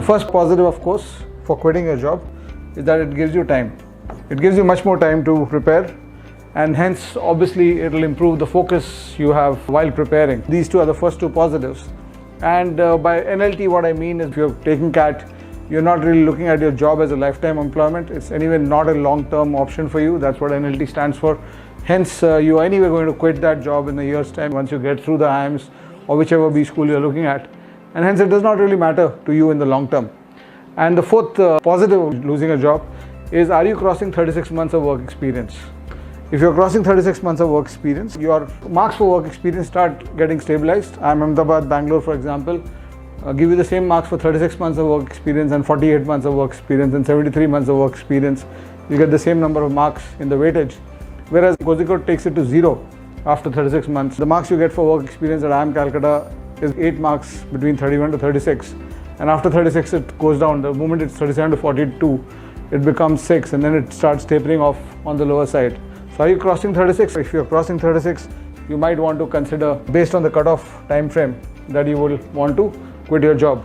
first positive, of course, for quitting your job is that it gives you time. It gives you much more time to prepare, and hence obviously it will improve the focus you have while preparing. These two are the first two positives. And by NLT, what I mean is if you're taking CAT, you're not really looking at your job as a lifetime employment. It's anyway not a long-term option for you. That's what NLT stands for. Hence, you are anyway going to quit that job in a year's time once you get through the IIMs or whichever B school you're looking at. And hence, it does not really matter to you in the long term. And the fourth positive of losing a job is, are you crossing 36 months of work experience? If you're crossing 36 months of work experience, your marks for work experience start getting stabilized. I'm Ahmedabad, Bangalore, for example. Give you the same marks for 36 months of work experience and 48 months of work experience and 73 months of work experience. You get the same number of marks in the weightage. Whereas Kozhikode takes it to 0 after 36 months. The marks you get for work experience at IIM Calcutta is 8 marks between 31 to 36. And after 36, it goes down. The moment it's 37 to 42, it becomes 6, and then it starts tapering off on the lower side. So are you crossing 36? If you're crossing 36, you might want to consider, based on the cutoff time frame, that you will want to quit your job.